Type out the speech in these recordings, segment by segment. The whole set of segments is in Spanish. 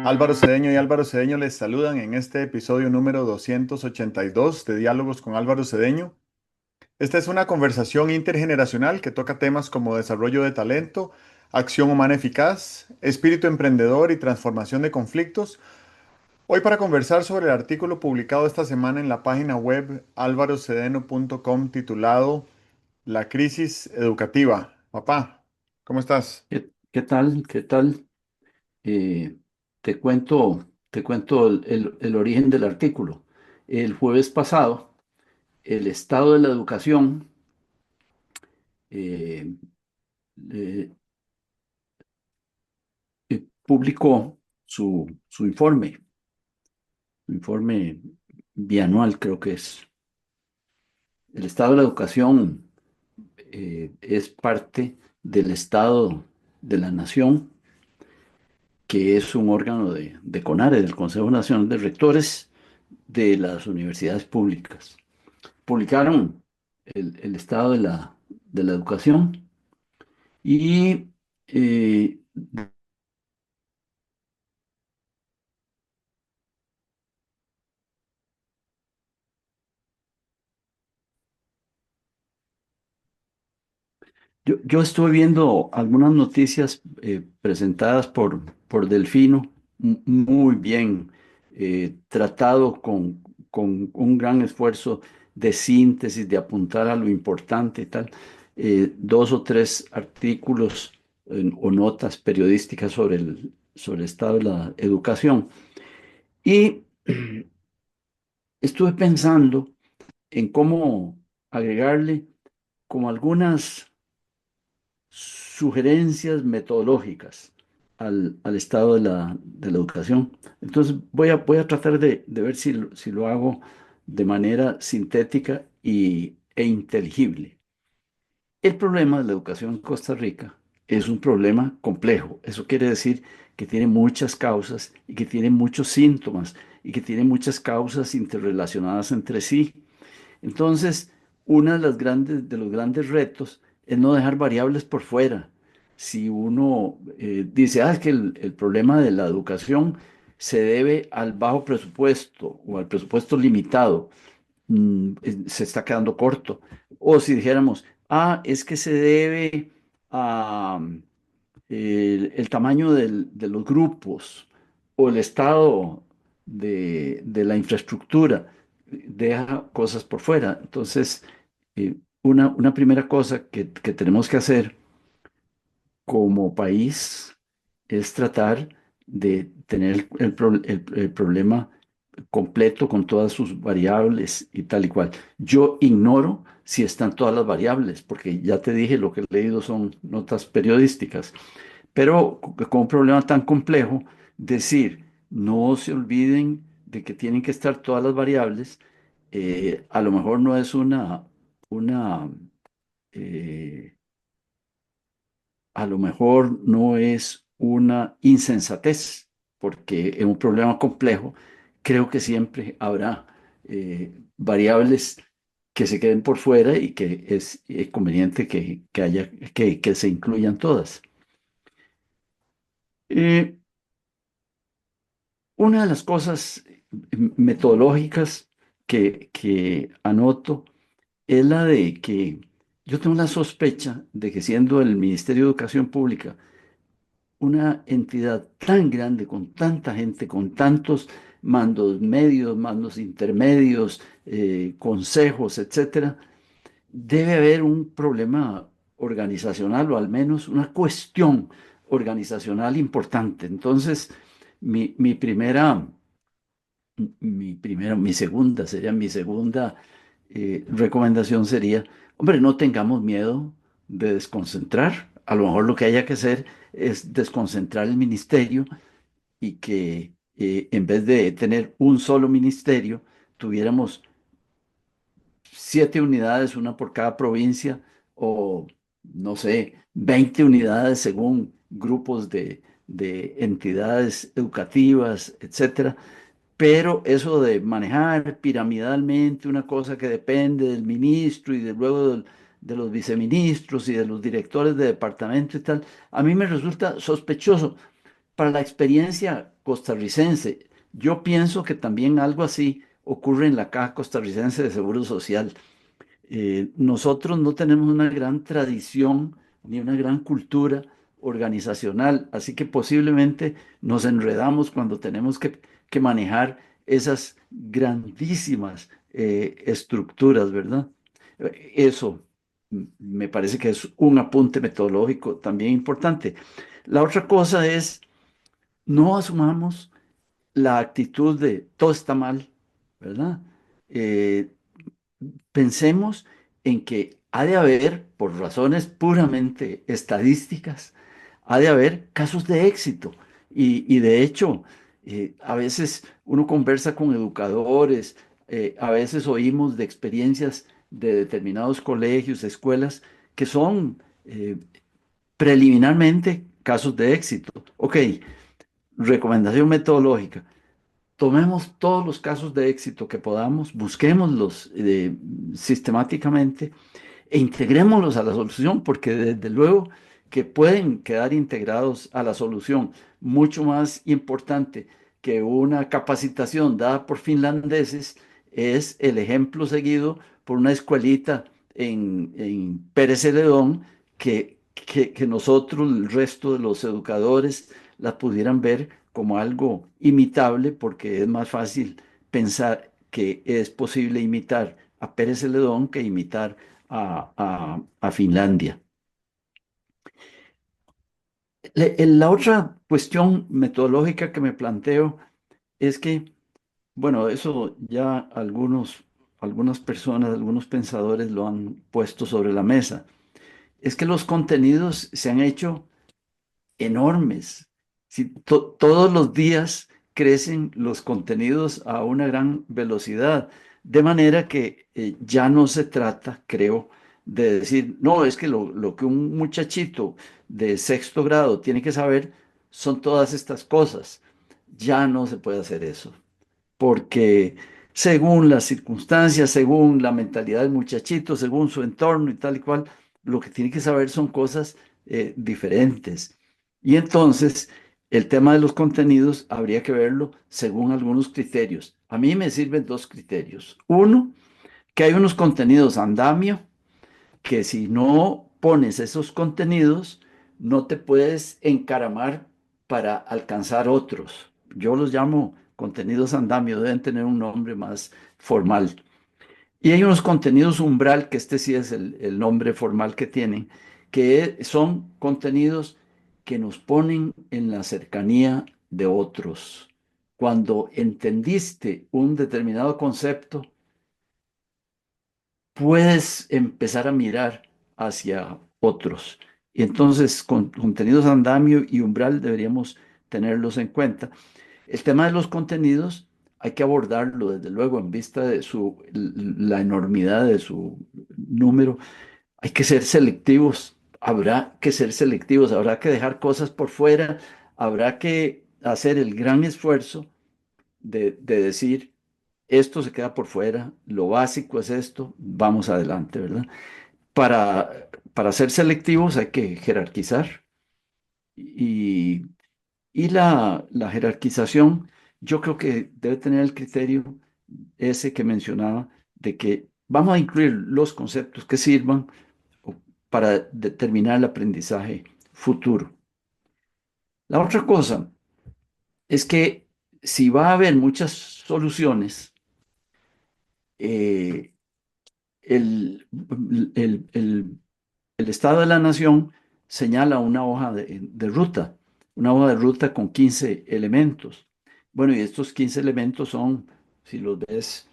Álvaro Cedeño y Álvaro Cedeño les saludan en este episodio número 282 de Diálogos con Álvaro Cedeño. Esta es una conversación intergeneracional que toca temas como desarrollo de talento, acción humana eficaz, espíritu emprendedor y transformación de conflictos. Hoy para conversar sobre el artículo publicado esta semana en la página web alvarocedeno.com titulado La crisis educativa. Papá, ¿cómo estás? ¿Qué tal? ¿Qué tal? Eh, te cuento el origen del artículo. El jueves pasado, el Estado de la Educación eh, eh, publicó su informe bianual, creo que es. El Estado de la Educación es parte del Estado de la Nación, que es un órgano de CONARE, del Consejo Nacional de Rectores de las universidades públicas. Publicaron el estado de la educación y eh, yo estuve viendo algunas noticias presentadas por Delfino, muy bien tratado con un gran esfuerzo de síntesis, de apuntar a lo importante y tal. Dos o tres artículos o notas periodísticas sobre el estado de la educación. Y estuve pensando en cómo agregarle como algunas sugerencias metodológicas al estado de la educación. Entonces voy a tratar de ver si lo hago de manera sintética e inteligible. El problema de la educación en Costa Rica es un problema complejo. Eso quiere decir que tiene muchas causas y que tiene muchos síntomas y que tiene muchas causas interrelacionadas entre sí. Entonces, uno de los grandes retos es no dejar variables por fuera. Si uno dice, es que el problema de la educación se debe al bajo presupuesto o al presupuesto limitado, se está quedando corto. O si dijéramos, es que se debe a el tamaño de los grupos o el estado de la infraestructura, deja cosas por fuera. Entonces, una primera cosa que tenemos que hacer como país es tratar de tener el problema completo con todas sus variables y tal y cual. Yo ignoro si están todas las variables, porque ya te dije, lo que he leído son notas periodísticas, pero con un problema tan complejo, decir, no se olviden de que tienen que estar todas las variables, a lo mejor no es una eh, a lo mejor no es una insensatez, porque en un problema complejo creo que siempre habrá variables que se queden por fuera y que es conveniente que se incluyan todas. Eh, una de las cosas metodológicas que anoto es la de que yo tengo la sospecha de que siendo el Ministerio de Educación Pública una entidad tan grande, con tanta gente, con tantos mandos medios, mandos intermedios, consejos, etcétera, debe haber un problema organizacional o al menos una cuestión organizacional importante. Entonces, mi primera, mi segunda recomendación sería, hombre, no tengamos miedo de desconcentrar. A lo mejor lo que haya que hacer es desconcentrar el ministerio y que en vez de tener un solo ministerio, tuviéramos 7 unidades, una por cada provincia, o no sé, 20 unidades según grupos de entidades educativas, etcétera. Pero eso de manejar piramidalmente una cosa que depende del ministro y luego de los viceministros y de los directores de departamento y tal, a mí me resulta sospechoso. para la experiencia costarricense, yo pienso que también algo así ocurre en la Caja Costarricense de Seguro Social. Nosotros no tenemos una gran tradición ni una gran cultura organizacional, así que posiblemente nos enredamos cuando tenemos que manejar esas grandísimas estructuras, ¿verdad? Eso me parece que es un apunte metodológico también importante. La otra cosa es, no asumamos la actitud de todo está mal, ¿verdad? Eh, Pensemos en que ha de haber, por razones puramente estadísticas, ha de haber casos de éxito. Y de hecho, a veces uno conversa con educadores, a veces oímos de experiencias de determinados colegios, escuelas, que son preliminarmente casos de éxito. Ok, recomendación metodológica. Tomemos todos los casos de éxito que podamos, busquémoslos sistemáticamente e integrémoslos a la solución, porque desde luego que pueden quedar integrados a la solución. Mucho más importante que una capacitación dada por finlandeses es el ejemplo seguido por una escuelita en Pérez Celedón que nosotros, el resto de los educadores, la pudieran ver como algo imitable, porque es más fácil pensar que es posible imitar a Pérez Celedón que imitar a Finlandia. La otra cuestión metodológica que me planteo es que, bueno, eso ya algunas personas, algunos pensadores lo han puesto sobre la mesa, es que los contenidos se han hecho enormes. Si todos los días crecen los contenidos a una gran velocidad, de manera que ya no se trata, creo, de decir, no, es que lo que un muchachito de sexto grado tiene que saber son todas estas cosas. Ya no se puede hacer eso porque según las circunstancias, según la mentalidad del muchachito, según su entorno y tal y cual, lo que tiene que saber son cosas diferentes. Y entonces, el tema de los contenidos habría que verlo según algunos criterios. A mí me sirven dos criterios. Uno, que hay unos contenidos andamio que si no pones esos contenidos, no te puedes encaramar para alcanzar otros. Yo los llamo contenidos andamio, deben tener un nombre más formal. Y hay unos contenidos umbral, que este sí es el nombre formal que tienen, que son contenidos que nos ponen en la cercanía de otros. Cuando entendiste un determinado concepto, puedes empezar a mirar hacia otros. Y entonces, con contenidos andamio y umbral deberíamos tenerlos en cuenta. El tema de los contenidos hay que abordarlo, desde luego, en vista de la enormidad de su número. Hay que ser selectivos, habrá que ser selectivos, habrá que dejar cosas por fuera, habrá que hacer el gran esfuerzo de decir, esto se queda por fuera, lo básico es esto, vamos adelante, ¿verdad? Para ser selectivos hay que jerarquizar y, y la jerarquización yo creo que debe tener el criterio ese que mencionaba de que vamos a incluir los conceptos que sirvan para determinar el aprendizaje futuro. La otra cosa es que si va a haber muchas soluciones, eh, el, el, el, el Estado de la Nación señala una hoja de ruta, una hoja de ruta con 15 elementos. Bueno, y estos 15 elementos son, si los ves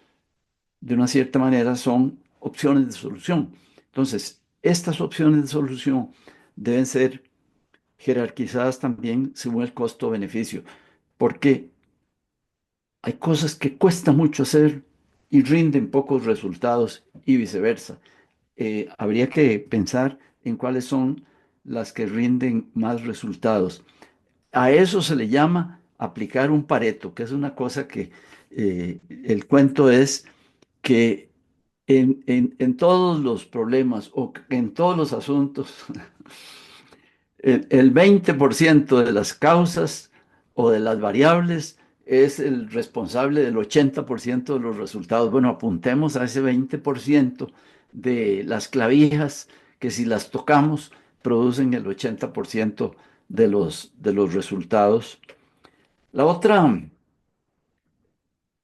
de una cierta manera, son opciones de solución. Entonces, estas opciones de solución deben ser jerarquizadas también según el costo-beneficio, porque hay cosas que cuesta mucho hacer y rinden pocos resultados y viceversa. Habría que pensar en cuáles son las que rinden más resultados. A eso se le llama aplicar un Pareto, que es una cosa que el cuento es que en todos los problemas o en todos los asuntos, el 20% de las causas o de las variables es el responsable del 80% de los resultados. Bueno, apuntemos a ese 20% de las clavijas que si las tocamos producen el 80% de los resultados. La otra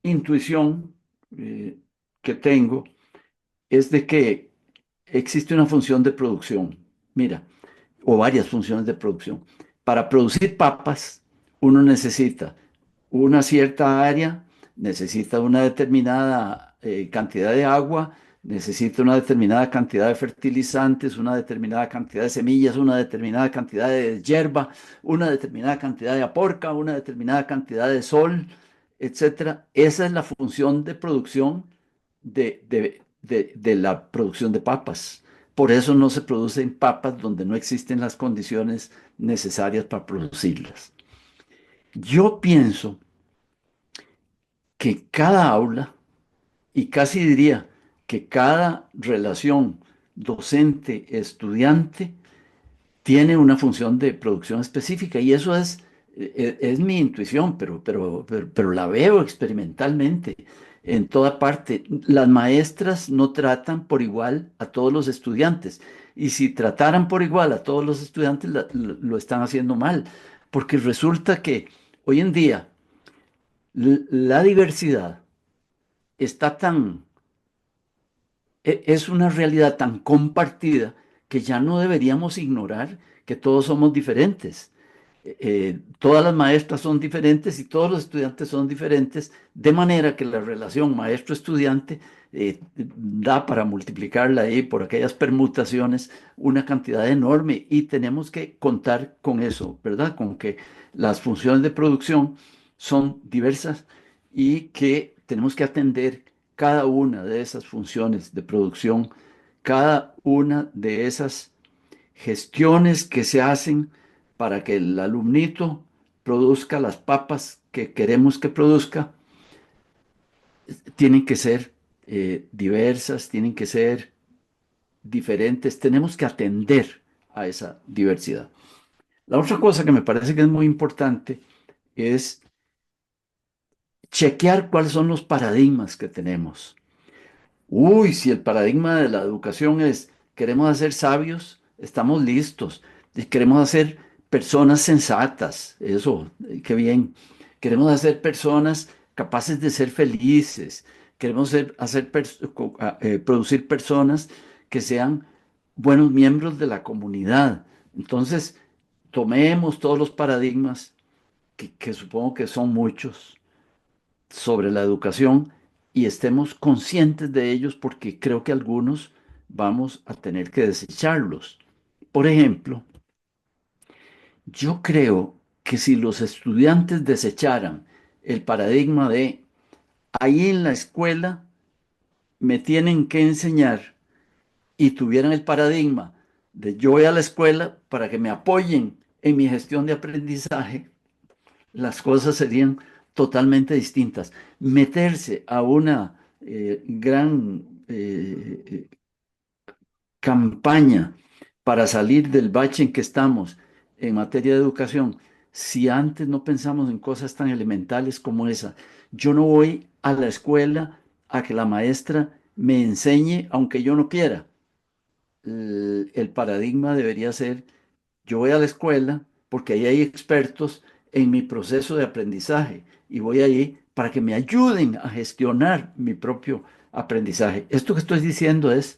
intuición que tengo es de que existe una función de producción. Mira, o varias funciones de producción. Para producir papas, uno necesita una cierta área, necesita una determinada cantidad de agua, necesita una determinada cantidad de fertilizantes, una determinada cantidad de semillas, una determinada cantidad de hierba, una determinada cantidad de aporca, una determinada cantidad de sol, etcétera. Esa es la función de producción de la producción de papas. Por eso no se producen papas donde no existen las condiciones necesarias para producirlas. Yo pienso que cada aula, y casi diría que cada relación docente-estudiante, tiene una función de producción específica y eso es mi intuición, pero la veo experimentalmente en toda parte. Las maestras no tratan por igual a todos los estudiantes y si trataran por igual a todos los estudiantes lo están haciendo mal, porque resulta que hoy en día la diversidad está tan es una realidad tan compartida que ya no deberíamos ignorar que todos somos diferentes. Todas las maestras son diferentes y todos los estudiantes son diferentes, de manera que la relación maestro-estudiante da para multiplicarla ahí por aquellas permutaciones una cantidad enorme y tenemos que contar con eso, ¿verdad? Con que las funciones de producción son diversas y que tenemos que atender cada una de esas funciones de producción, cada una de esas gestiones que se hacen para que el alumnito produzca las papas que queremos que produzca, tienen que ser diversas, tienen que ser diferentes, tenemos que atender a esa diversidad. La otra cosa que me parece que es muy importante es chequear cuáles son los paradigmas que tenemos. Uy, si el paradigma de la educación es queremos hacer sabios, estamos listos. Y queremos hacer personas sensatas, eso, qué bien. Queremos hacer personas capaces de ser felices. Queremos producir personas que sean buenos miembros de la comunidad. Entonces, tomemos todos los paradigmas, que supongo que son muchos, sobre la educación y estemos conscientes de ellos porque creo que algunos vamos a tener que desecharlos. Por ejemplo, yo creo que si los estudiantes desecharan el paradigma de ahí en la escuela me tienen que enseñar y tuvieran el paradigma de yo voy a la escuela para que me apoyen en mi gestión de aprendizaje, las cosas serían totalmente distintas. Meterse a una gran campaña para salir del bache en que estamos en materia de educación, si antes no pensamos en cosas tan elementales como esa, yo no voy a la escuela a que la maestra me enseñe aunque yo no quiera. El paradigma debería ser yo voy a la escuela porque ahí hay expertos en mi proceso de aprendizaje y voy allí para que me ayuden a gestionar mi propio aprendizaje. Esto que estoy diciendo es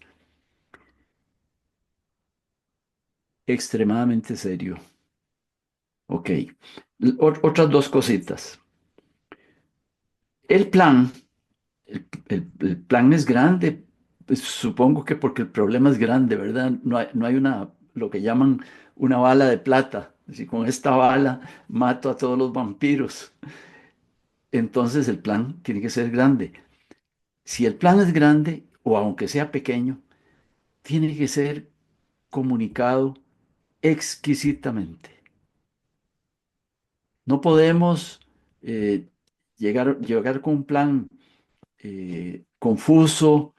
extremadamente serio. Ok. Otras dos cositas. El plan, el plan es grande, pues, supongo que porque el problema es grande, ¿verdad? No hay lo que llaman una bala de plata. Si con esta bala mato a todos los vampiros. Entonces el plan tiene que ser grande. Si el plan es grande, o aunque sea pequeño, tiene que ser comunicado exquisitamente. No podemos eh, llegar con un plan confuso,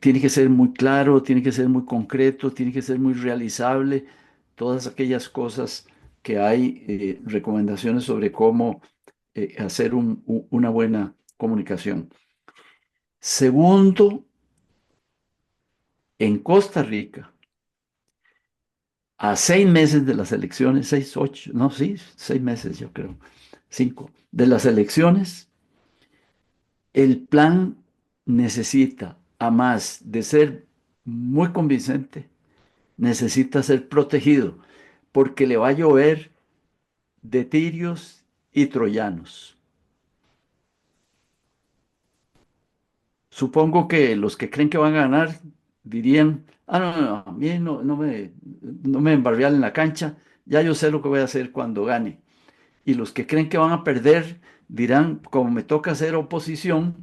tiene que ser muy claro, tiene que ser muy concreto, tiene que ser muy realizable, todas aquellas cosas que hay recomendaciones sobre cómo hacer una buena comunicación. Segundo, en Costa Rica, a 6 meses de las elecciones, 6, 8, no, sí, 6 meses yo creo, 5, de las elecciones, el plan necesita, a más de ser muy convincente, necesita ser protegido, porque le va a llover de tirios y troyanos. Supongo que los que creen que van a ganar dirían, no, no, no, a mí no me embarrialen en la cancha, ya yo sé lo que voy a hacer cuando gane. Y los que creen que van a perder dirán, como me toca hacer oposición,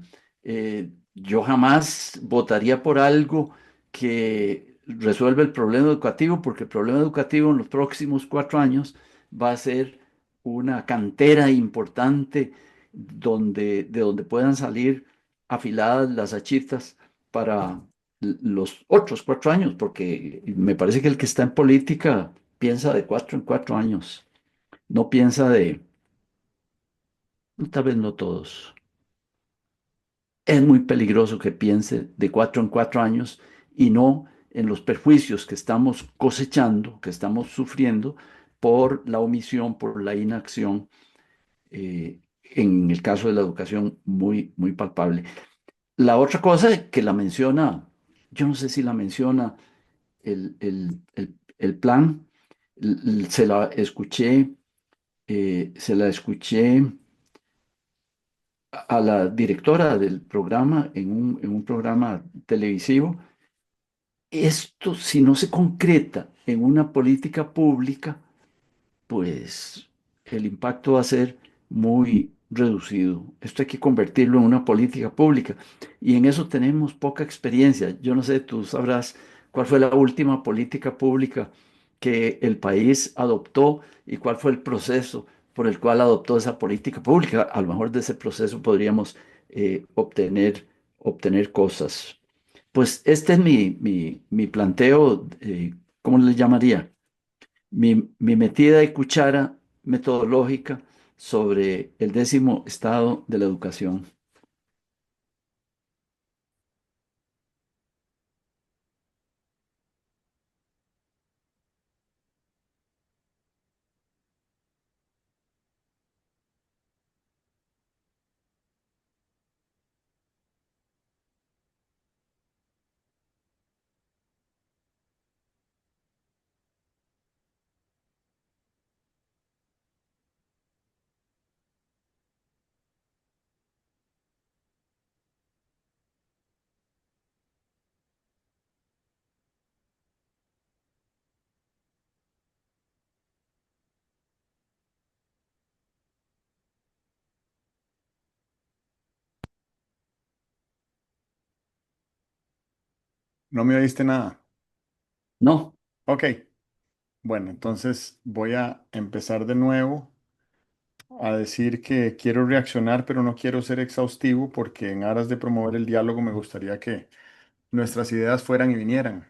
yo jamás votaría por algo que resuelva el problema educativo, porque el problema educativo en los próximos 4 años va a ser una cantera importante de donde puedan salir afiladas las achitas para los otros 4 años, porque me parece que el que está en política piensa de 4 en 4 años, no piensa tal vez no todos. Es muy peligroso que piense de 4 en 4 años y no en los perjuicios que estamos cosechando, que estamos sufriendo por la omisión, por la inacción, en el caso de la educación, muy, muy palpable. La otra cosa que la menciona, yo no sé si la menciona el plan, se la escuché a la directora del programa en un programa televisivo. Esto, si no se concreta en una política pública, pues el impacto va a ser muy reducido. Esto hay que convertirlo en una política pública y en eso tenemos poca experiencia. Yo no sé, tú sabrás cuál fue la última política pública que el país adoptó y cuál fue el proceso por el cual adoptó esa política pública. A lo mejor de ese proceso podríamos obtener cosas. Pues este es mi planteo, ¿cómo le llamaría? Mi metida de cuchara metodológica sobre el 10.º estado de la educación. No me oíste nada. No, Ok, bueno, entonces voy a empezar de nuevo a decir que quiero reaccionar, pero no quiero ser exhaustivo porque en aras de promover el diálogo me gustaría que nuestras ideas fueran y vinieran.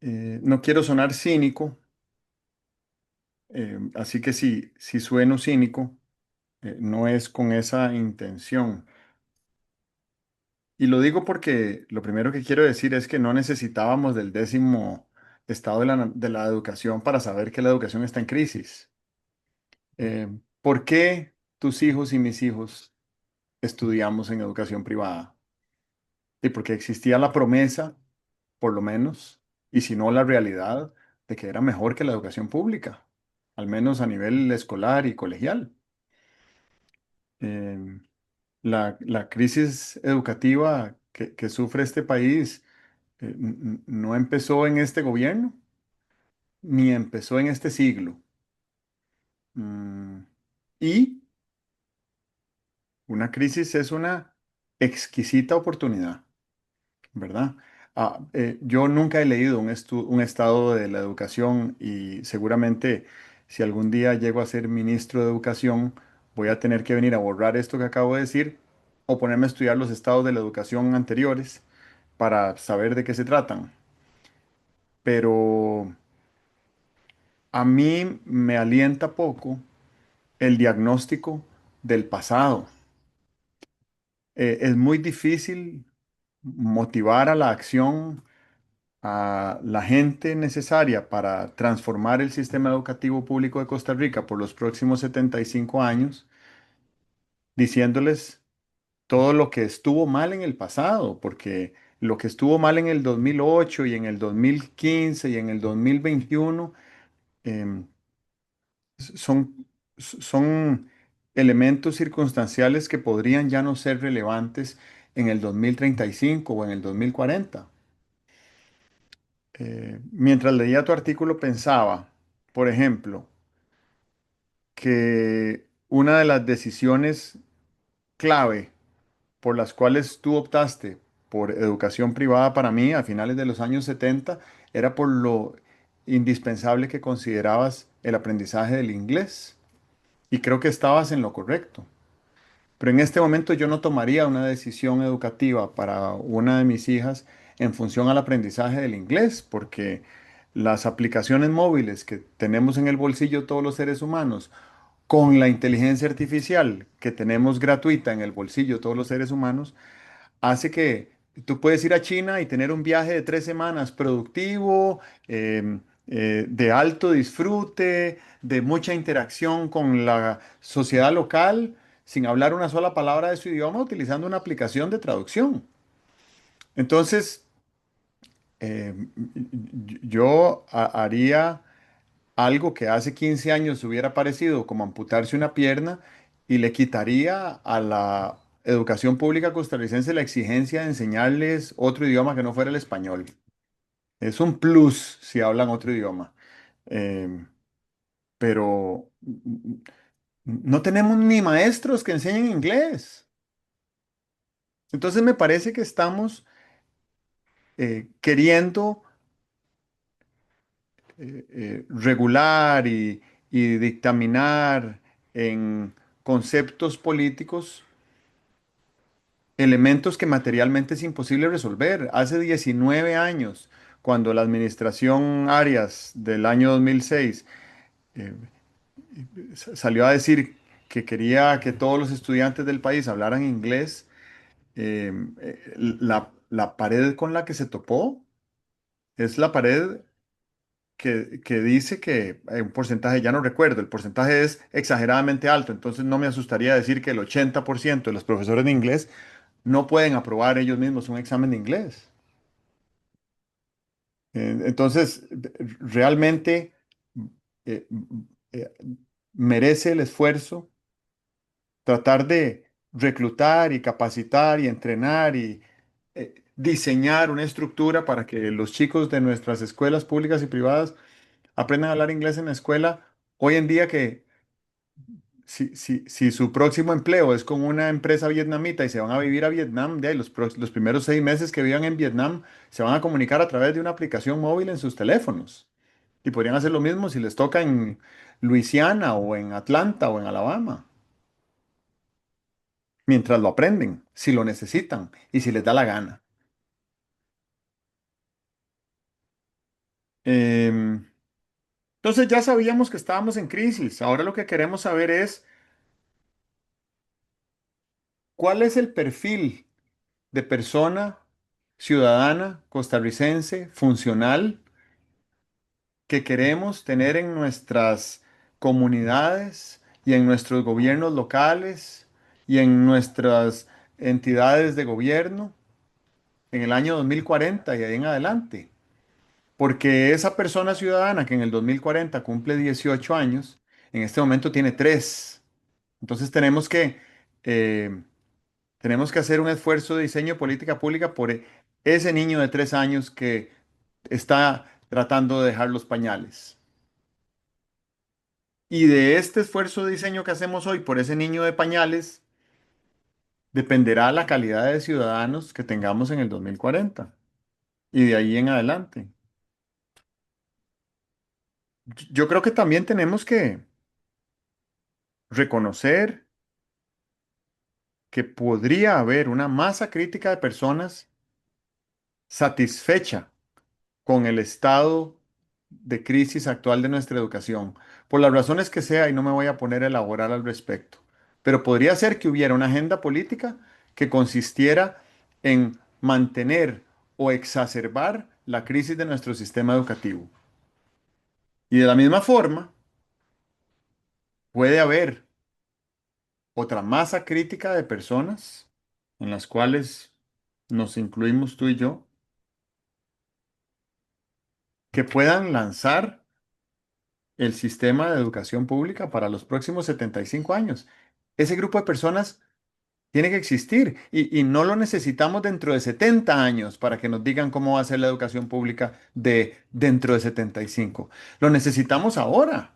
No quiero sonar cínico, así que si sueno cínico, no es con esa intención. Y lo digo porque lo primero que quiero decir es que no necesitábamos del 10.º estado de la educación para saber que la educación está en crisis. ¿Por qué tus hijos y mis hijos estudiamos en educación privada? Y porque existía la promesa, por lo menos, y si no la realidad, de que era mejor que la educación pública, al menos a nivel escolar y colegial. Eh, la crisis educativa que sufre este país no empezó en este gobierno, ni empezó en este siglo. Mm, y una crisis es una exquisita oportunidad, ¿verdad? Yo nunca he leído un estado de la educación y seguramente si algún día llego a ser ministro de educación, voy a tener que venir a borrar esto que acabo de decir o ponerme a estudiar los estados de la educación anteriores para saber de qué se tratan. Pero a mí me alienta poco el diagnóstico del pasado. Es muy difícil motivar a la acción a la gente necesaria para transformar el sistema educativo público de Costa Rica por los próximos 75 años, diciéndoles todo lo que estuvo mal en el pasado, porque lo que estuvo mal en el 2008 y en el 2015 y en el 2021 em, son, son elementos circunstanciales que podrían ya no ser relevantes en el 2035 o en el 2040. Mientras leía tu artículo pensaba, por ejemplo, que una de las decisiones clave por las cuales tú optaste por educación privada para mí a finales de los años 70 era por lo indispensable que considerabas el aprendizaje del inglés. Y creo que estabas en lo correcto. Pero en este momento yo no tomaría una decisión educativa para una de mis hijas en función al aprendizaje del inglés, porque las aplicaciones móviles que tenemos en el bolsillo todos los seres humanos, con la inteligencia artificial que tenemos gratuita en el bolsillo todos los seres humanos, hace que tú puedes ir a China y tener un viaje de 3 semanas productivo, de alto disfrute, de mucha interacción con la sociedad local, sin hablar una sola palabra de su idioma, utilizando una aplicación de traducción. Entonces, eh, yo haría algo que hace 15 años hubiera parecido como amputarse una pierna y le quitaría a la educación pública costarricense la exigencia de enseñarles otro idioma que no fuera el español. Es un plus si hablan otro idioma. Eh, pero no tenemos ni maestros que enseñen inglés. Entonces me parece que estamos queriendo regular y dictaminar en conceptos políticos elementos que materialmente es imposible resolver. Hace 19 años, cuando la administración Arias del año 2006 eh, salió a decir que quería que todos los estudiantes del país hablaran inglés, la pared con la que se topó es la pared que dice que hay un porcentaje, ya no recuerdo, el porcentaje es exageradamente alto, entonces no me asustaría decir que el 80% de los profesores de inglés no pueden aprobar ellos mismos un examen de inglés. Entonces, realmente eh, eh, merece el esfuerzo tratar de reclutar y capacitar y entrenar y diseñar una estructura para que los chicos de nuestras escuelas públicas y privadas aprendan a hablar inglés en la escuela. Hoy en día que si su próximo empleo es con una empresa vietnamita y se van a vivir a Vietnam, de ahí los primeros 6 meses que vivan en Vietnam se van a comunicar a través de una aplicación móvil en sus teléfonos. Y podrían hacer lo mismo si les toca en Luisiana o en Atlanta o en Alabama, mientras lo aprenden, si lo necesitan y si les da la gana. Em, entonces ya sabíamos que estábamos en crisis. Ahora lo que queremos saber es cuál es el perfil de persona ciudadana costarricense funcional que queremos tener en nuestras comunidades y en nuestros gobiernos locales y en nuestras entidades de gobierno en el año 2040 y ahí en adelante. Porque esa persona ciudadana que en el 2040 cumple 18 años, en este momento tiene 3. Entonces eh, tenemos que hacer un esfuerzo de diseño de política pública por ese niño de 3 años que está tratando de dejar los pañales. Y de este esfuerzo de diseño que hacemos hoy por ese niño de pañales, dependerá la calidad de ciudadanos que tengamos en el 2040 y de ahí en adelante. Yo creo que también tenemos que reconocer que podría haber una masa crítica de personas satisfecha con el estado de crisis actual de nuestra educación, por las razones que sea, y no me voy a poner a elaborar al respecto. Pero podría ser que hubiera una agenda política que consistiera en mantener o exacerbar la crisis de nuestro sistema educativo. Y de la misma forma, puede haber otra masa crítica de personas en las cuales nos incluimos tú y yo, que puedan lanzar el sistema de educación pública para los próximos 75 años. Ese grupo de personas tiene que existir y no lo necesitamos dentro de 70 años para que nos digan cómo va a ser la educación pública de dentro de 75. Lo necesitamos ahora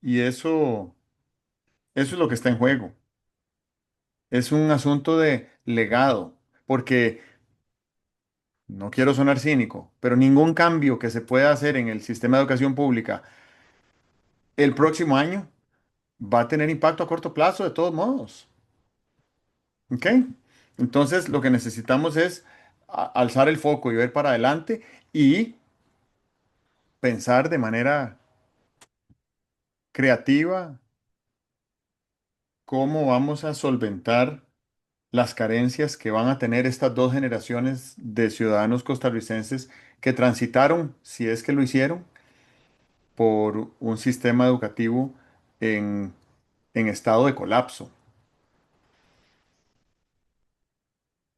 y eso es lo que está en juego. Es un asunto de legado, porque no quiero sonar cínico, pero ningún cambio que se pueda hacer en el sistema de educación pública el próximo año va a tener impacto a corto plazo de todos modos. ¿Ok? Entonces, lo que necesitamos es alzar el foco y ver para adelante y pensar de manera creativa cómo vamos a solventar las carencias que van a tener estas dos generaciones de ciudadanos costarricenses que transitaron, si es que lo hicieron, por un sistema educativo en, en estado de colapso.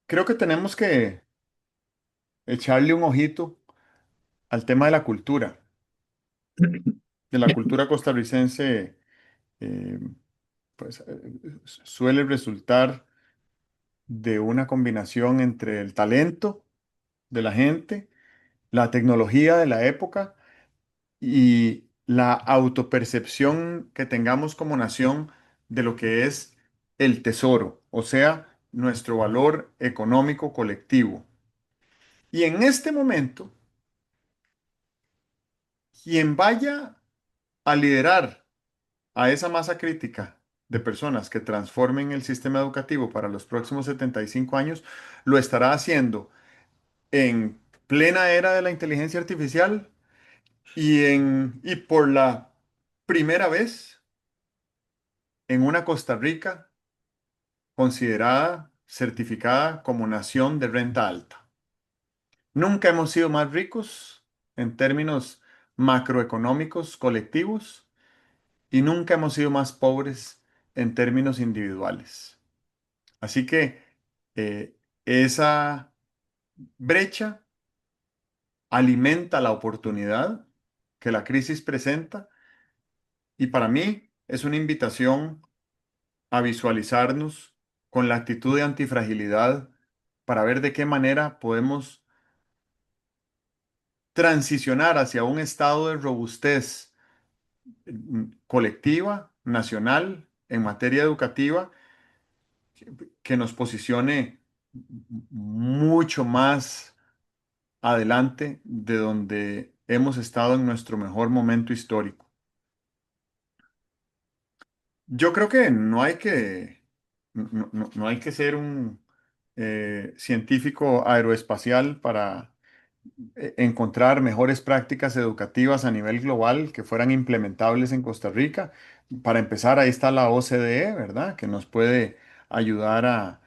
Creo que tenemos que echarle un ojito al tema de la cultura costarricense, eh, pues suele resultar de una combinación entre el talento de la gente, la tecnología de la época y la autopercepción que tengamos como nación de lo que es el tesoro, o sea, nuestro valor económico colectivo. Y en este momento, quien vaya a liderar a esa masa crítica de personas que transformen el sistema educativo para los próximos 75 años, lo estará haciendo en plena era de la inteligencia artificial y por la primera vez en una Costa Rica considerada, certificada como nación de renta alta. Nunca hemos sido más ricos en términos macroeconómicos colectivos y nunca hemos sido más pobres en términos individuales. Así que eh, esa brecha alimenta la oportunidad que la crisis presenta y para mí es una invitación a visualizarnos con la actitud de antifragilidad para ver de qué manera podemos transicionar hacia un estado de robustez colectiva, nacional, en materia educativa, que nos posicione mucho más adelante de donde hemos estado en nuestro mejor momento histórico. Yo creo que no hay que ser un científico aeroespacial para encontrar mejores prácticas educativas a nivel global que fueran implementables en Costa Rica. Para empezar, ahí está la OCDE, ¿verdad? Que nos puede ayudar a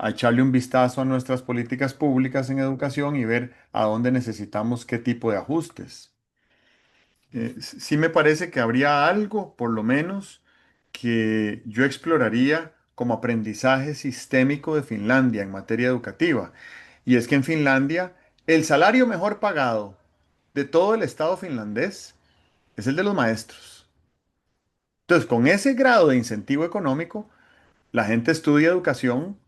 echarle un vistazo a nuestras políticas públicas en educación y ver a dónde necesitamos qué tipo de ajustes. Sí me parece que habría algo, por lo menos, que yo exploraría como aprendizaje sistémico de Finlandia en materia educativa. Y es que en Finlandia el salario mejor pagado de todo el estado finlandés es el de los maestros. Entonces, con ese grado de incentivo económico, la gente estudia educación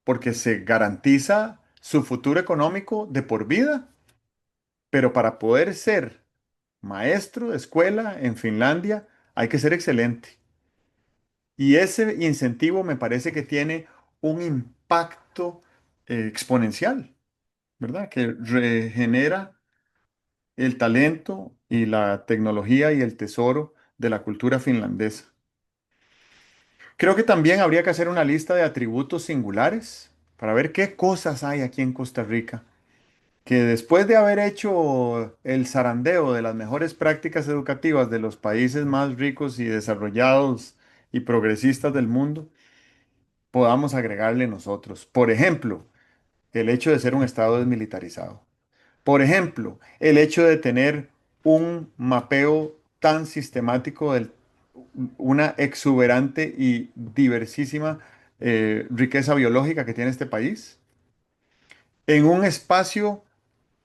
porque se garantiza su futuro económico de por vida, pero para poder ser maestro de escuela en Finlandia hay que ser excelente. Y ese incentivo me parece que tiene un impacto exponencial, ¿verdad? Que regenera el talento y la tecnología y el tesoro de la cultura finlandesa. Creo que también habría que hacer una lista de atributos singulares para ver qué cosas hay aquí en Costa Rica que después de haber hecho el zarandeo de las mejores prácticas educativas de los países más ricos y desarrollados y progresistas del mundo, podamos agregarle nosotros. Por ejemplo, el hecho de ser un estado desmilitarizado. Por ejemplo, el hecho de tener un mapeo tan sistemático de una exuberante y diversísima riqueza biológica que tiene este país, en un espacio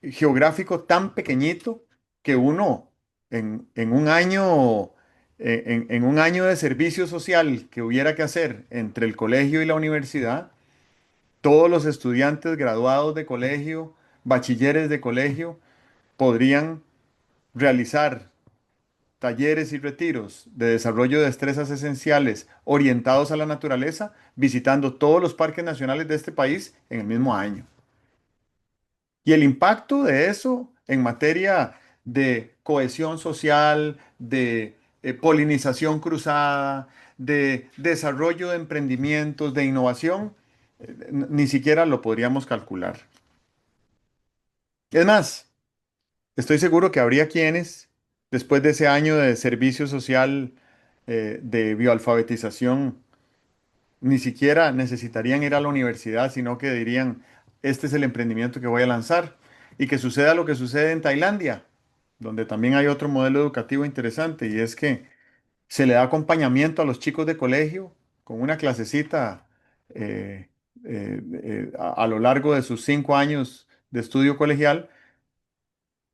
geográfico tan pequeñito que uno en un año, en un año de servicio social que hubiera que hacer entre el colegio y la universidad, todos los estudiantes graduados de colegio, bachilleres de colegio, podrían realizar talleres y retiros de desarrollo de destrezas esenciales orientados a la naturaleza, visitando todos los parques nacionales de este país en el mismo año. Y el impacto de eso en materia de cohesión social, de polinización cruzada, de desarrollo de emprendimientos, de innovación, ni siquiera lo podríamos calcular. Es más, estoy seguro que habría quienes, después de ese año de servicio social, de bioalfabetización, ni siquiera necesitarían ir a la universidad, sino que dirían, este es el emprendimiento que voy a lanzar. Y que suceda lo que sucede en Tailandia, donde también hay otro modelo educativo interesante, y es que se le da acompañamiento a los chicos de colegio con una clasecita a lo largo de sus 5 años de estudio colegial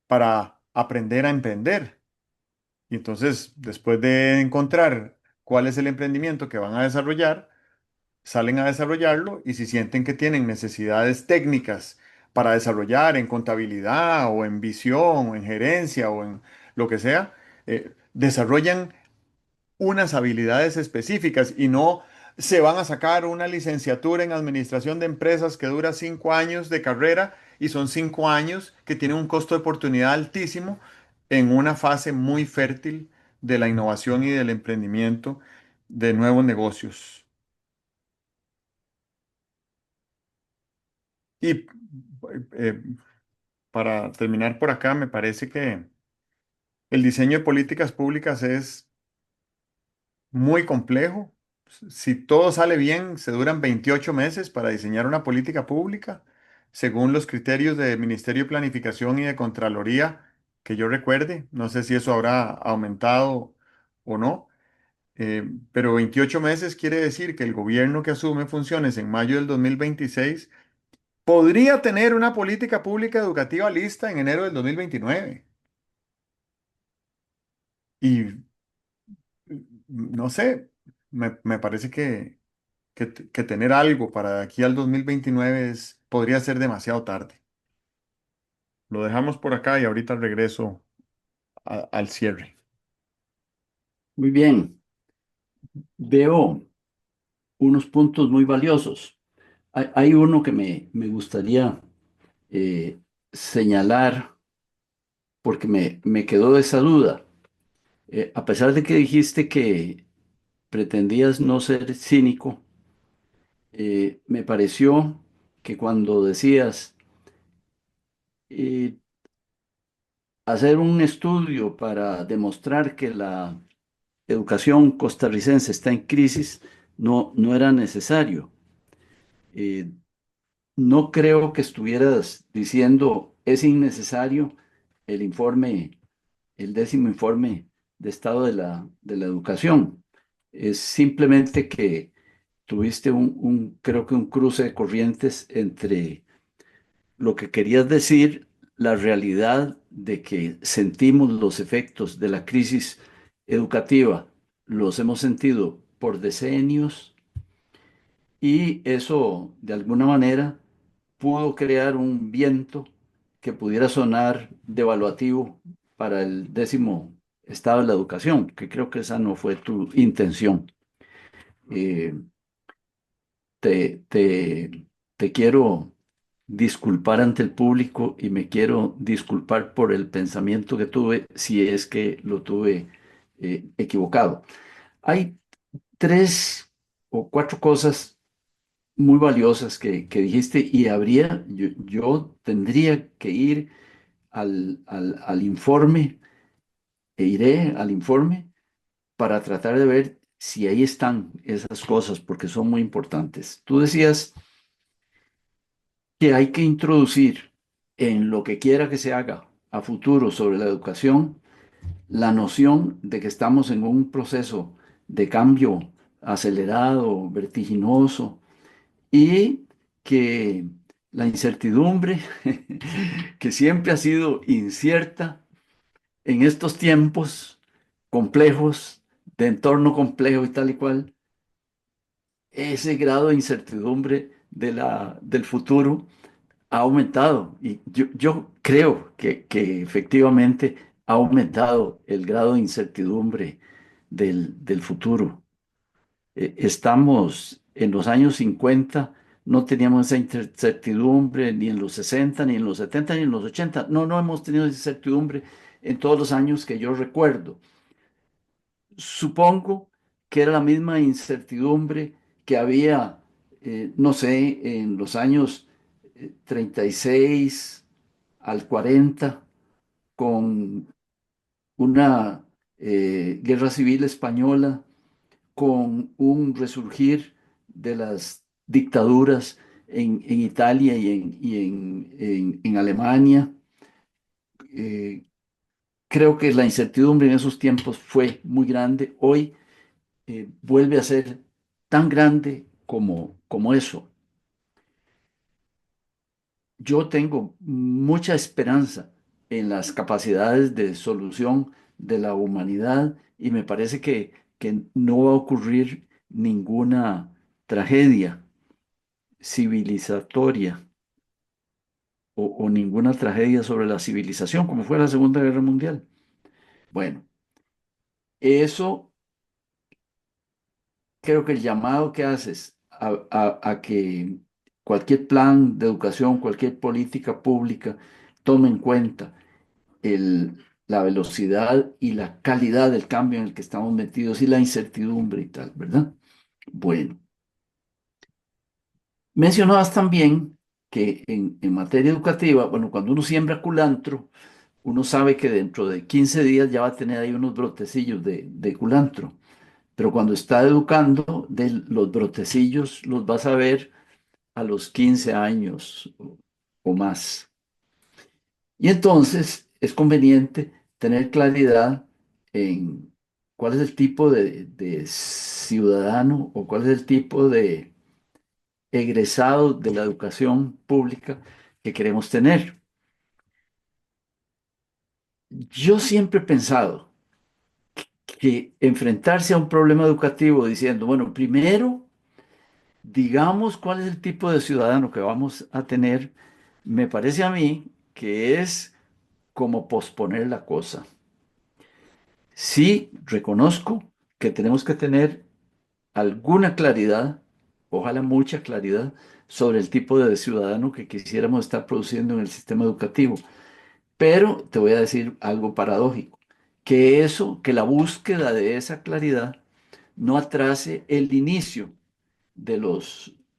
para aprender a emprender. Y entonces, después de encontrar cuál es el emprendimiento que van a desarrollar, salen a desarrollarlo y si sienten que tienen necesidades técnicas para desarrollar en contabilidad o en visión o en gerencia o en lo que sea, desarrollan unas habilidades específicas y no se van a sacar una licenciatura en administración de empresas que dura 5 años de carrera y son 5 años que tienen un costo de oportunidad altísimo en una fase muy fértil de la innovación y del emprendimiento de nuevos negocios. Y eh, para terminar por acá, me parece que el diseño de políticas públicas es muy complejo. Si todo sale bien, se duran 28 meses para diseñar una política pública, según los criterios del Ministerio de Planificación y de Contraloría, que yo recuerde. No sé si eso habrá aumentado o no, pero 28 meses quiere decir que el gobierno que asume funciones en mayo del 2026 podría tener una política pública educativa lista en enero del 2029. Y no sé, me parece que tener algo para de aquí al 2029 podría ser demasiado tarde. Lo dejamos por acá y ahorita regreso al cierre. Muy bien, veo unos puntos muy valiosos. Hay uno que me gustaría eh, señalar porque me quedó esa duda. A pesar de que dijiste que pretendías no ser cínico, me pareció que cuando decías eh, hacer un estudio para demostrar que la educación costarricense está en crisis, no era necesario. Eh, no creo que estuvieras diciendo es innecesario el informe, el 10º informe de estado de la educación. Es simplemente que tuviste creo que un cruce de corrientes entre lo que querías decir, la realidad de que sentimos los efectos de la crisis educativa, los hemos sentido por decenios y eso de alguna manera pudo crear un viento que pudiera sonar devaluativo para el 10º estado de la educación, que creo que esa no fue tu intención. Eh, te, te, te quiero disculpar ante el público y me quiero disculpar por el pensamiento que tuve, si es que lo tuve equivocado. Hay 3 o 4 cosas muy valiosas que dijiste y yo tendría que ir al informe e iré al informe para tratar de ver si ahí están esas cosas, porque son muy importantes. Tú decías que hay que introducir en lo que quiera que se haga a futuro sobre la educación la noción de que estamos en un proceso de cambio acelerado, vertiginoso y que la incertidumbre, que siempre ha sido incierta en estos tiempos complejos, de entorno complejo y tal y cual, ese grado de incertidumbre del futuro ha aumentado. Y yo creo que efectivamente ha aumentado el grado de incertidumbre del futuro. Estamos en los años 50, no teníamos esa incertidumbre ni en los 60, ni en los 70, ni en los 80. No, no hemos tenido esa incertidumbre en todos los años que yo recuerdo. Supongo que era la misma incertidumbre que había, no sé, en los años 36 al 40, con una guerra civil española, con un resurgir de las dictaduras en Italia y en Alemania. Eh, Creo que la incertidumbre en esos tiempos fue muy grande. Hoy vuelve a ser tan grande como eso. Yo tengo mucha esperanza en las capacidades de solución de la humanidad y me parece que no va a ocurrir ninguna tragedia civilizatoria o ninguna tragedia sobre la civilización, como fue la Segunda Guerra Mundial. Bueno, eso creo que el llamado que haces a que cualquier plan de educación, cualquier política pública tome en cuenta la velocidad y la calidad del cambio en el que estamos metidos y la incertidumbre y tal, ¿verdad? Bueno, mencionabas también que en materia educativa, bueno, cuando uno siembra culantro, uno sabe que dentro de 15 días ya va a tener ahí unos brotecillos de culantro, pero cuando está educando, los brotecillos los vas a ver a los 15 años o más. Y entonces es conveniente tener claridad en cuál es el tipo de ciudadano o cuál es el tipo de egresado de la educación pública que queremos tener. Yo siempre he pensado que enfrentarse a un problema educativo diciendo, bueno, primero digamos cuál es el tipo de ciudadano que vamos a tener, me parece a mí que es como posponer la cosa. Sí, reconozco que tenemos que tener alguna claridad, ojalá mucha claridad, sobre el tipo de ciudadano que quisiéramos estar produciendo en el sistema educativo. Pero te voy a decir algo paradójico, que la búsqueda de esa claridad no atrase el inicio de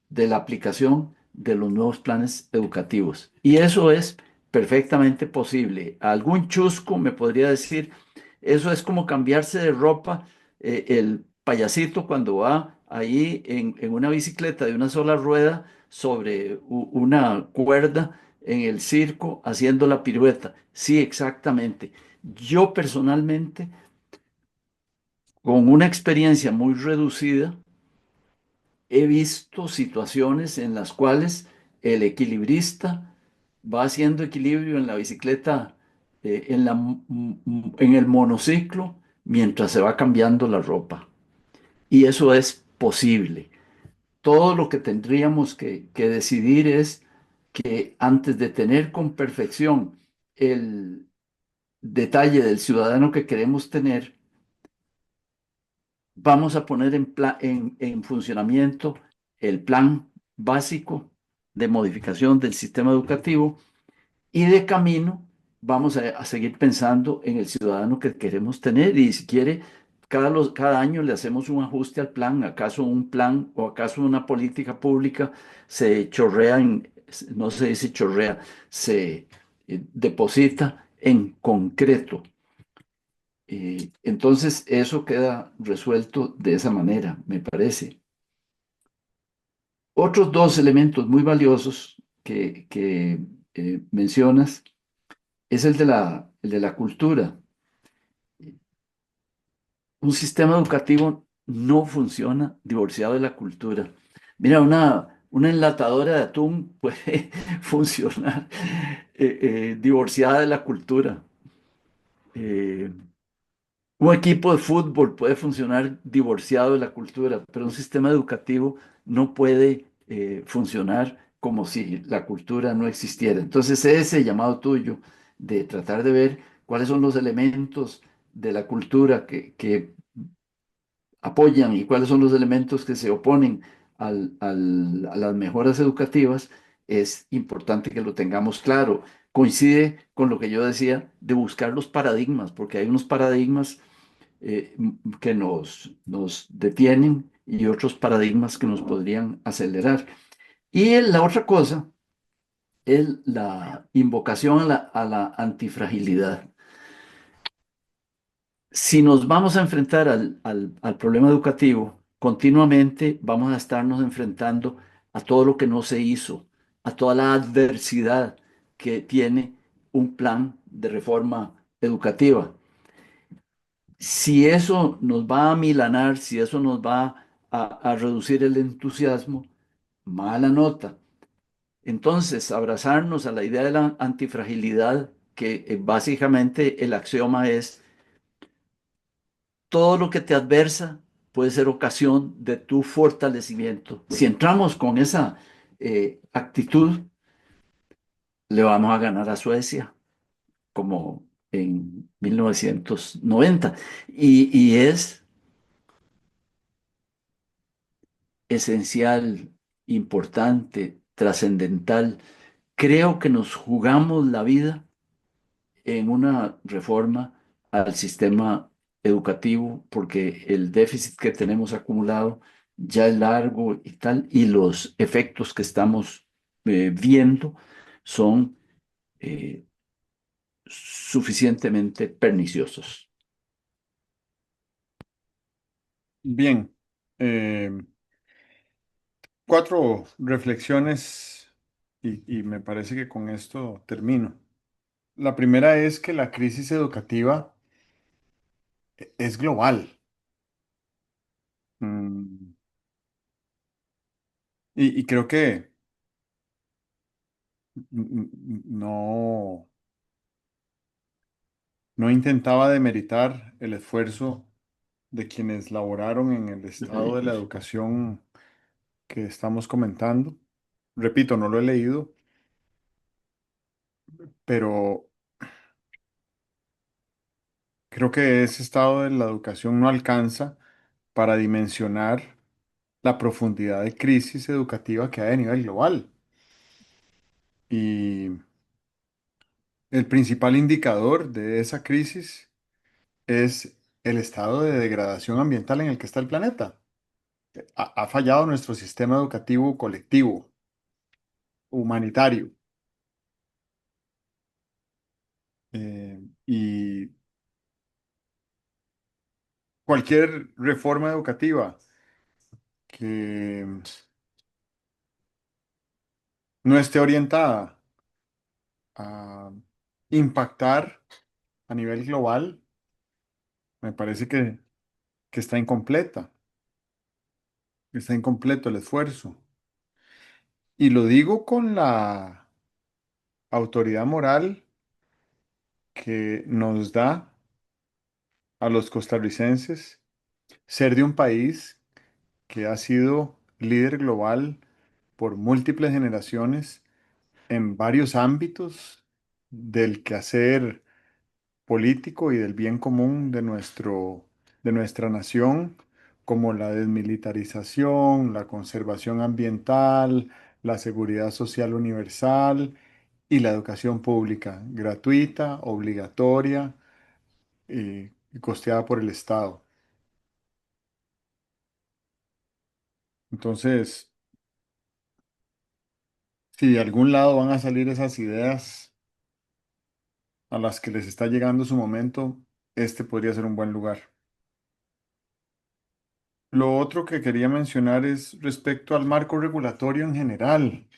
de la aplicación de los nuevos planes educativos. Y eso es perfectamente posible. Algún chusco me podría decir, eso es como cambiarse de ropa, el payasito cuando va ahí en una bicicleta de una sola rueda sobre una cuerda en el circo haciendo la pirueta. Sí, exactamente. Yo personalmente, con una experiencia muy reducida, he visto situaciones en las cuales el equilibrista va haciendo equilibrio en la bicicleta, en el monociclo, mientras se va cambiando la ropa. Y eso es posible. Todo lo que tendríamos que decidir es que antes de tener con perfección el detalle del ciudadano que queremos tener, vamos a poner en funcionamiento el plan básico de modificación del sistema educativo y de camino vamos a seguir pensando en el ciudadano que queremos tener y si quiere cada año le hacemos un ajuste al plan. ¿Acaso un plan o acaso una política pública se chorrea no se dice chorrea, se deposita en concreto? Entonces, eso queda resuelto de esa manera, me parece. Otros dos elementos muy valiosos que mencionas es el de la cultura. Un sistema educativo no funciona divorciado de la cultura. Mira, una enlatadora de atún puede funcionar divorciada de la cultura. Eh, un equipo de fútbol puede funcionar divorciado de la cultura, pero un sistema educativo no puede funcionar como si la cultura no existiera. Entonces, ese llamado tuyo de tratar de ver cuáles son los elementos de la cultura que apoyan y cuáles son los elementos que se oponen a las mejoras educativas, es importante que lo tengamos claro. Coincide con lo que yo decía de buscar los paradigmas, porque hay unos paradigmas que nos detienen y otros paradigmas que nos podrían acelerar. Y la otra cosa es la invocación a la antifragilidad. Si nos vamos a enfrentar al problema educativo, continuamente vamos a estarnos enfrentando a todo lo que no se hizo, a toda la adversidad que tiene un plan de reforma educativa. Si eso nos va a milanar, si eso nos va a reducir el entusiasmo, mala nota. Entonces, abrazarnos a la idea de la antifragilidad, que básicamente el axioma es todo lo que te adversa puede ser ocasión de tu fortalecimiento. Si entramos con esa actitud, le vamos a ganar a Suecia, como en 1990. Y es esencial, importante, trascendental. Creo que nos jugamos la vida en una reforma al sistema educativo porque el déficit que tenemos acumulado ya es largo y tal, y los efectos que estamos viendo son eh, suficientemente perniciosos. Bien, eh, cuatro reflexiones y me parece que con esto termino. La primera es que la crisis educativa es global. Mm, y creo que no, no intentaba demeritar el esfuerzo de quienes laboraron en el estado de la educación que estamos comentando. Repito, no lo he leído, pero creo que ese estado de la educación no alcanza para dimensionar la profundidad de crisis educativa que hay a nivel global. Y el principal indicador de esa crisis es el estado de degradación ambiental en el que está el planeta. Ha fallado nuestro sistema educativo colectivo, humanitario. Y cualquier reforma educativa que no esté orientada a impactar a nivel global, me parece que está incompleto el esfuerzo. Y lo digo con la autoridad moral que nos da a los costarricenses ser de un país que ha sido líder global por múltiples generaciones en varios ámbitos del quehacer político y del bien común de nuestra nación, como la desmilitarización, la conservación ambiental, la seguridad social universal y la educación pública, gratuita, obligatoria y costeada por el Estado. Entonces, si de algún lado van a salir esas ideas a las que les está llegando su momento, este podría ser un buen lugar. Lo otro que quería mencionar es respecto al marco regulatorio en general.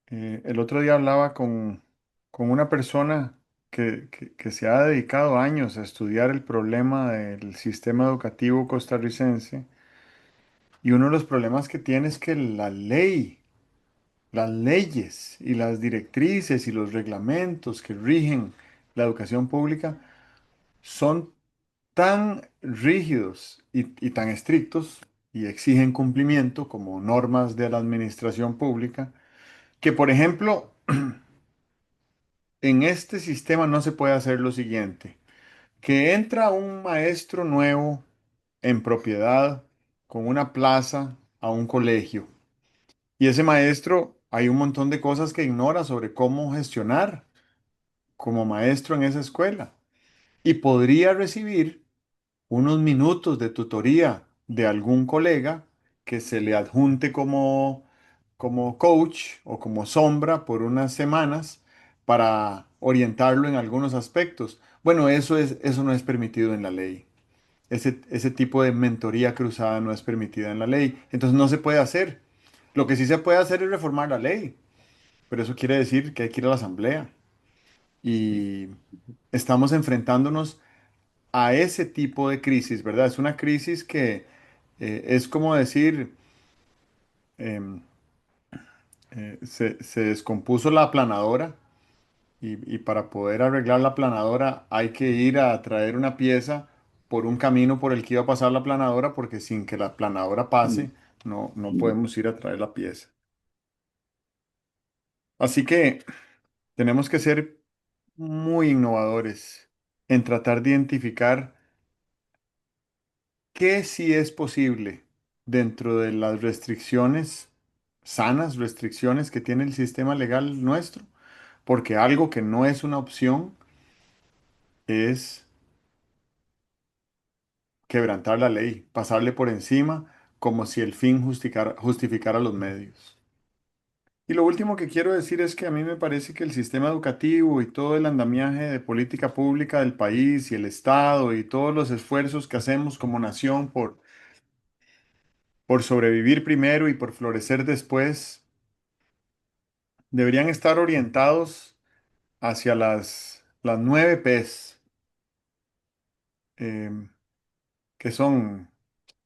El otro día hablaba con una persona que se ha dedicado años a estudiar el problema del sistema educativo costarricense y uno de los problemas que tiene es que la ley, las leyes y las directrices y los reglamentos que rigen la educación pública son tan rígidos y tan estrictos y exigen cumplimiento como normas de la administración pública, que por ejemplo, en este sistema no se puede hacer lo siguiente, que entra un maestro nuevo en propiedad con una plaza a un colegio y ese maestro hay un montón de cosas que ignora sobre cómo gestionar como maestro en esa escuela y podría recibir unos minutos de tutoría de algún colega que se le adjunte como coach o como sombra por unas semanas para orientarlo en algunos aspectos. Bueno, eso no es permitido en la ley. Ese tipo de mentoría cruzada no es permitida en la ley. Entonces no se puede hacer. Lo que sí se puede hacer es reformar la ley, pero eso quiere decir que hay que ir a la asamblea. Y estamos enfrentándonos a ese tipo de crisis, ¿verdad? Es una crisis que es como decir, em, se descompuso la aplanadora y para poder arreglar la aplanadora hay que ir a traer una pieza por un camino por el que iba a pasar la aplanadora porque sin que la aplanadora Mm, pase no mm. podemos ir a traer la pieza. Así que tenemos que ser muy innovadores en tratar de identificar que sí es posible dentro de las restricciones, sanas restricciones que tiene el sistema legal nuestro, porque algo que no es una opción es quebrantar la ley, pasarle por encima como si el fin justificara los medios. Y lo último que quiero decir es que a mí me parece que el sistema educativo y todo el andamiaje de política pública del país y el Estado y todos los esfuerzos que hacemos como nación por sobrevivir primero y por florecer después, deberían estar orientados hacia las 9 Ps, em, que son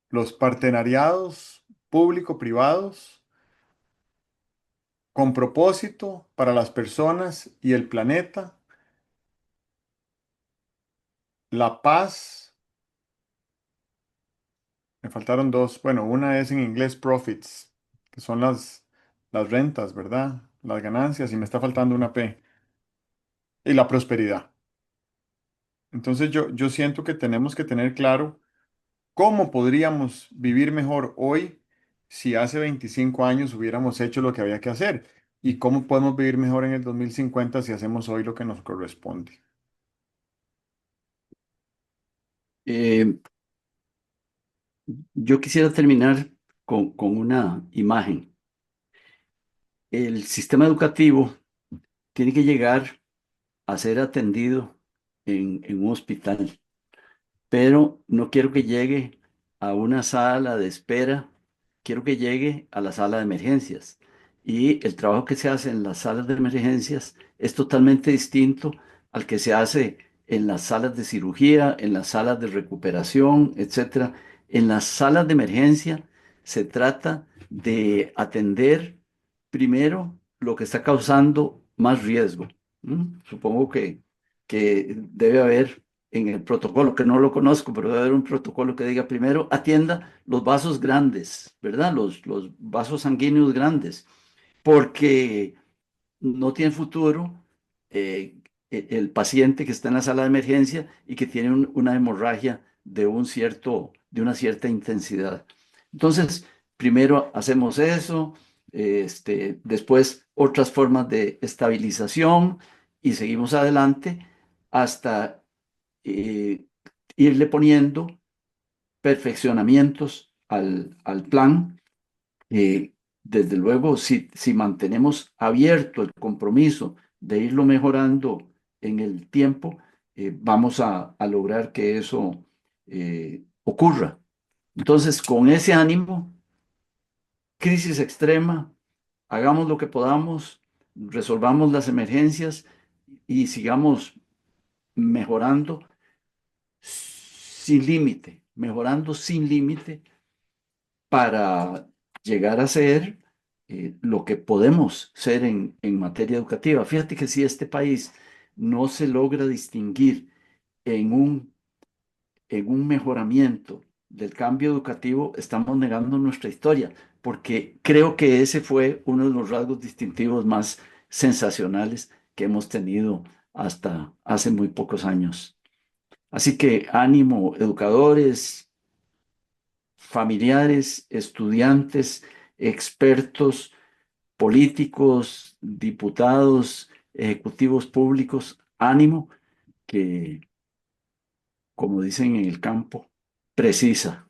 los partenariados público-privados con propósito para las personas y el planeta, la paz, me faltaron dos, bueno, una es en inglés profits, que son las rentas, ¿verdad? Las ganancias, y me está faltando una P, y la prosperidad. Entonces yo siento que tenemos que tener claro ¿cómo podríamos vivir mejor hoy si hace 25 años hubiéramos hecho lo que había que hacer? ¿Y cómo podemos vivir mejor en el 2050 si hacemos hoy lo que nos corresponde? Eh, yo quisiera terminar con una imagen. El sistema educativo tiene que llegar a ser atendido en un hospital, pero no quiero que llegue a una sala de espera, quiero que llegue a la sala de emergencias. Y el trabajo que se hace en las salas de emergencias es totalmente distinto al que se hace en las salas de cirugía, en las salas de recuperación, etcétera. En las salas de emergencia se trata de atender primero lo que está causando más riesgo. Supongo que debe haber en el protocolo, que no lo conozco, pero debe haber un protocolo que diga primero atienda los vasos grandes, ¿verdad? Los vasos sanguíneos grandes, porque no tiene futuro el paciente que está en la sala de emergencia y que tiene una hemorragia de una cierta intensidad. Entonces, primero hacemos eso, después otras formas de estabilización y seguimos adelante hasta eh, irle poniendo perfeccionamientos al plan Eh, Desde luego, si mantenemos abierto el compromiso de irlo mejorando en el tiempo, vamos a lograr que eso ocurra. Entonces, con ese ánimo, crisis extrema, hagamos lo que podamos, resolvamos las emergencias y sigamos mejorando sin límite, mejorando sin límite para llegar a ser lo que podemos ser en materia educativa. Fíjate que si este país no se logra distinguir en un mejoramiento del cambio educativo, estamos negando nuestra historia, porque creo que ese fue uno de los rasgos distintivos más sensacionales que hemos tenido hasta hace muy pocos años. Así que ánimo, educadores, familiares, estudiantes, expertos, políticos, diputados, ejecutivos públicos, ánimo, que, como dicen en el campo, precisa.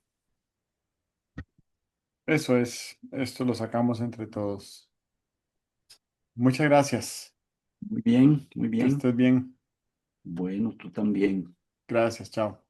Eso es, esto lo sacamos entre todos. Muchas gracias. Muy bien, muy Que bien. estés bien. Bueno, tú también. Gracias, chao.